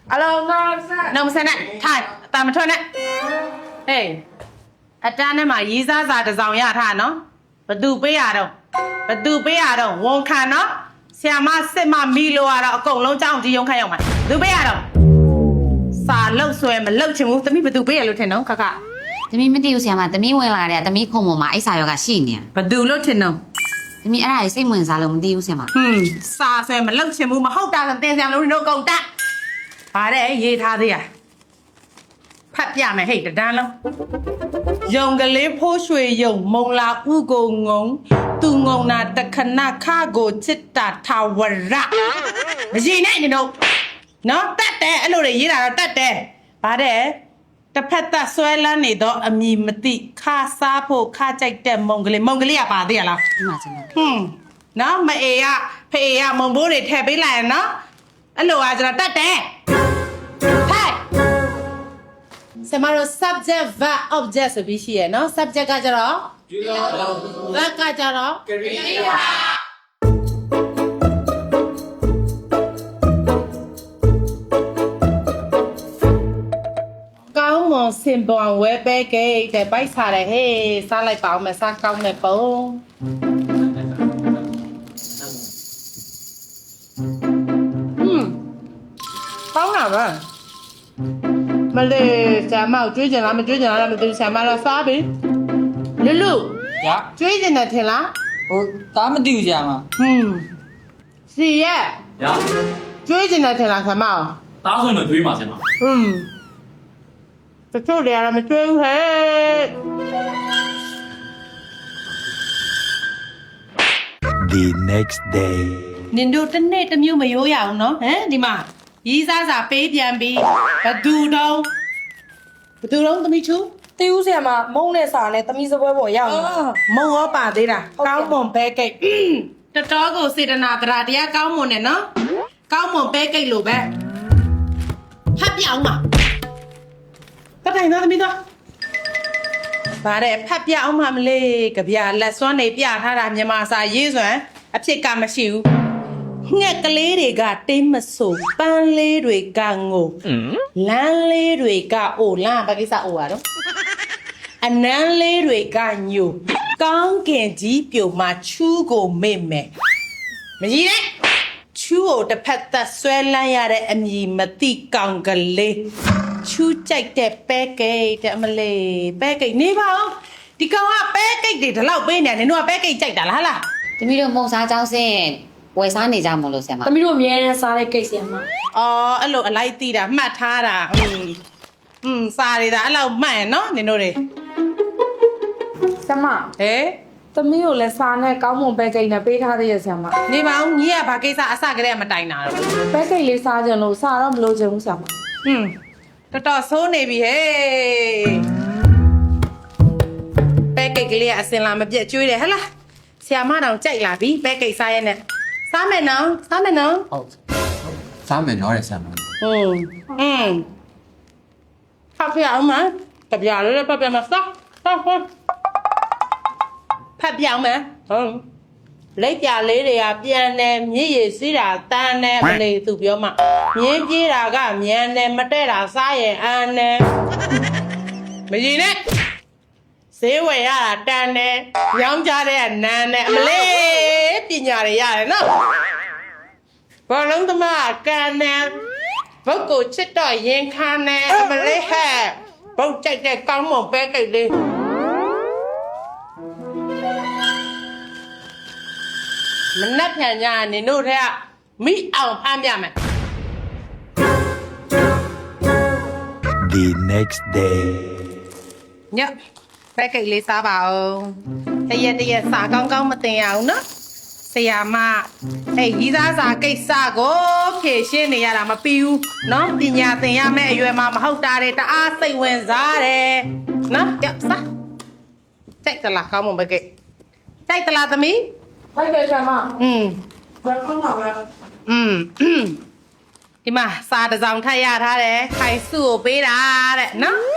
Alo nông sen này thải ta mà thôi này ê ta này mà ý ra từ dòng nhà thả nó và từ bây giờ đâu wong khan nó xem mà milo à đó cộng lâu trong thì wong khan không mà từ bây giờ đâu xả lâu xuôi mà lâu chừng tao mi từ bây giờ luôn thế nó cả သမီးမသိဘူးဆရာမသမီးဝင်လာတယ်သမီးခုံပေါ်မှာအိစာရောကရှိနေ và từ lúc thế nào သမီးအဲ့ဒါကြီးစိတ်ဝင်စားလို့မသိဘူးဆရာမ xả xuôi mà lâu chừng mà hậu ta làm tên xem nó cộng ta bà đấy gì tha gì à phát giả mày hỉ đàn lắm dùng cái lấy phố xuôi dùng mông là u gồ ngống tu ngông na đặc khăn na kha gồ chết ta thảo vật rạ gì này nè đâu nó tát tè anh lô này gì là tát tè bà đấy tập phát ta xoay lan này đó âm nhị mà tị kha sa phô kha chạy tè mông cái à bà đấy à là ဒီမှာကျွန်တော် nó mà ê à mông bố để thè bấy lại nó anh lô à cho nó tát tè hey xem mà subject và object sự bị gì nó subject cái đó verb cái đó cao một xin bằng với bé cái để bay xa này hey xa lại bảo mà xa công này bố không nào rồi mà để chả màu追着咱们就想买了啥呗露露 dạ 追着呢天啦 tá mới tiêu gì mà 是耶 dạ 追着呢天啦什么 打算能推嘛先嘛这就连了没追回 The next day. 您都真的都没有没有样呢你妈一啥背边比不都都没出 တီးဦးဆရာမမုံနဲ့စာနဲ့သမီးစပွဲပေါ်ရောက်နေတာ မုံရောပါသေးတာကောင်းမွန်ပဲကိတ်တတော်ကိုစေတနာတရားတရားကောင်းမွန်နဲ့နော်ကောင်းမွန်ပဲကိတ်လို့ပဲဖတ်ပြအောင်ပါတထိုင်တော့သမီးတော့ဗါတဲ့ဖတ်ပြအောင်မှမလေးကြပြလက်စွမ်းနေပြထားတာမြန်မာစာရေးစွမ်းအဖြစ်ကမရှိဘူးငှက်ကလေးတွေကတင်းမဆိုးပန်းလေးတွေကငိုလမ်းလေးတွေကအိုလမ်းဘာကိစ္စအိုရတော့အနမ်းလေးတွေကညိုကောင်းကင်ကြီးပြုံမှာချူးကိုမေ့မယ်မကြီးနဲ့ချူးကိုတစ်ဖက်သက်ဆွဲလန်းရတဲ့အမည်မသိကောင်ကလေးချူးကြိုက်တဲ့ပဲကိတ်တဲ့အမလေးပဲကိတ်နေပါဦးဒီကောင်ကပဲကိတ်တွေဒီလောက်ပေးနေတယ်နင်တို့ကပဲကိတ်ကြိုက်တာလား သမီးတို့မုံစားကြောင်းစင်ဝယ်စားနေကြမလို့ဆရာမ သမီးတို့အမြဲတမ်းစားတဲ့ကိတ်ဆရာမ အော်အဲ့လိုအလိုက်သိတာမှတ်ထားတာစာရတာအဲ့လောက်မှတ်နော်နင်တို့တွေ ဆရာမ ဟဲ့ သမီးတို့လည်းစာနဲ့ကောင်းမွန်ပဲကိတ်နဲ့ပေးထားသေးရဲ့ဆရာမ နေပါဦးညီကဘာကိစ္စအစကတည်းကမတိုင်တာတော့ ပဲကိတ်လေးစားကြလို့စာတော့မလို့ချင်ဘူးဆရာမ တော်တော်ဆိုးနေပြီဟဲ့ပဲကိတ်ကလေးကအစင်လာမပြတ်ကျွေးတယ်ဟဟလားဆရာမတောင်ကြိုက်လာပြီပဲကိတ်စားရဲနဲ့စားမယ်နော် ဟုတ်စားမယ်နော်တဲ့ဆရာမ ဖတ်ပြအောင်မတပြားလေးဖတ်ပြမှာစားဖတ်ပြအောင်မလက်ပြလေးတွေကပြန်တယ်မြည်ရည်စီးတာတန်းတယ်မလေးသူပြောမှမြင်းပြေးတာကမြန်တယ်မတဲ့တာစားရင်အန်တယ်မကြီးနဲ့ဈေးဝယ်ရတာတန်းတယ်ရောင်းကြတဲ့ကနန်းတယ်အမလေးပညာတွေရတယ်နော်ဘောလုံးသမားကန်တယ်ဘုတ်ကိုချစ်တော့ရင်ခံတယ်အမလေးဟဲ့ဘုတ်ကြိုက်တဲ့ကောင်းမွန်ပဲကိတ်လေးမနှက်ပြန်ကြနေတို့ထက်မိအောင်ဖမ်းပြမယ် The next day. ညပဲကိတ်လေးစားပါဦးတရက်စားကောင်းမတင်ရအောင်နော်ဆရာမရီးသားစာကိစ္စကိုဖြည့်ရှင်းနေရတာမပြီးဘူးနော်ပညာသင်ရမယ့်အရွယ်မှာမဟုတ်တာတွေတအားစိတ်ဝင်စားတယ်နော်ကြစားကြိုက်သလားကောင်းမပဲကိတ်ကြိုက်သလားသမီး ဟုတ်ကဲ့ဆရာမ ဘယ်ကောင်းပါလဲ ဒီမှာစာတစ်စောင်ထပ်ရထားတယ်ခိုင်စုကိုပေးတာတဲ့နော်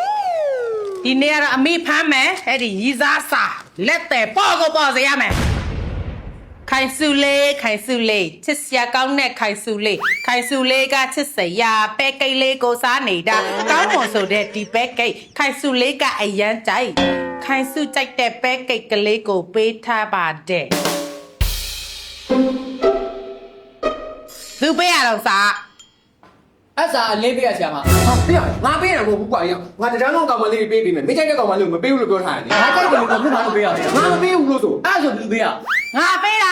ဒီနေ့ကတော့အမေဖမ်းမယ်အဲ့ဒီရီးစားစာလက်တယ်ပေါ့ကိုပေါ့စေရမယ် ခိုင်စုလေးချစ်စရာကောင်းတဲ့ခိုင်စုလေးကချစ်စရာပဲကိတ်လေးကိုစားနေတာကောင်းမွန်ဆိုတဲ့ဒီပဲကိတ်ခိုင်စုလေးကအရန်ကြိုက်ခိုင်စုကြိုက်တဲ့ပဲကိတ်ကလေးကိုပေးထားပါတယ်သူပေးရတော့စား အဲ့စာအလေးပေးရဆရာမ ဟာပြရငါပေးရကိုဘူးကွာရောငါတရားလုံးကောင်မလေးပေးပြီးမယ်မိချိုက်တဲ့ကောင်မလေးကိုမပေးဘူးလို့ပြောထားတယ် ငါကြိုက်တယ်လို့ခုမှတော့ပေးရတယ် ငါမပေးဘူးလို့ဆို အဲ့ဆိုဘူးပေးရ ငါပေးတာ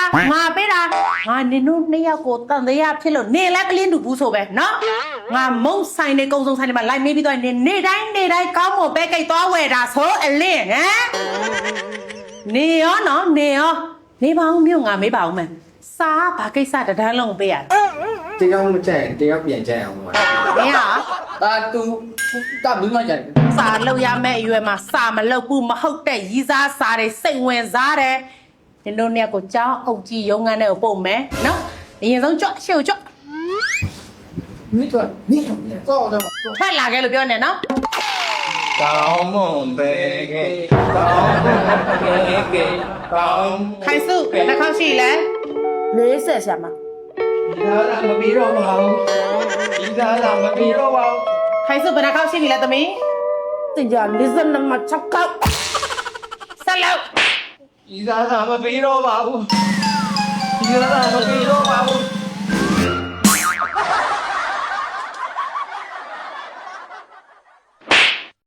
ငါနင်တို့နှစ်ယောက်ကိုတန်တရားဖြစ်လို့နေလက်ကလေးတူဘူးဆိုပဲနော်ငါမုံဆိုင်နေကုံစုံဆိုင်နေမှာလိုက်မေးပြီးတော့နေတိုင်းကောင်းမွန်ပဲကိတ်သွားဝယ်တာဆိုအလင်းဟမ်နေရောနော်နေပါဦးမြို့ငါမေးပါဦးမယ်စားဘာကိစ္စတန်းလုံးပေးရတယ် တရားမကြိုက်တရားပြန်ကြိုက်အောင်ပါ မင်းဟာ ဒါတူတာဘူးမှကြတယ် စာလောက်ရမယ့်အရွယ်မှာစာမလောက်ဘူးမဟုတ်တဲ့ရီးစားစာတွေစိတ်ဝင်စားတယ်နင်တို့နှစ်ယောက်ကိုကြောင်းအုပ်ကြီးရုံးခန်းထဲကိုပို့မယ်နော်အရင်ဆုံးကြွရှေ့ကိုကြွ မိတော့တော့တော့ ထွက်လာခဲ့လို့ပြောနေနော် ကောင်းမွန်ပဲကေကောင်းမွန်ပဲကေကောင်း ခိုင်စုနှာခေါင်းရှိလဲ40ဆရာမ ဒီသားမပြီးတော့ပါဘူးဒီသားမပြီးတော့ပါဘူး ခိုင်စုဘယ်နှာခေါင်းရှိပြီလဲသမီးတင်ကြ52မှာ6ကောက်ဆက်လောက် ဒီသားမပြီးတော့ပါဘူးဒီသားမပြီးတော့ပါဘူး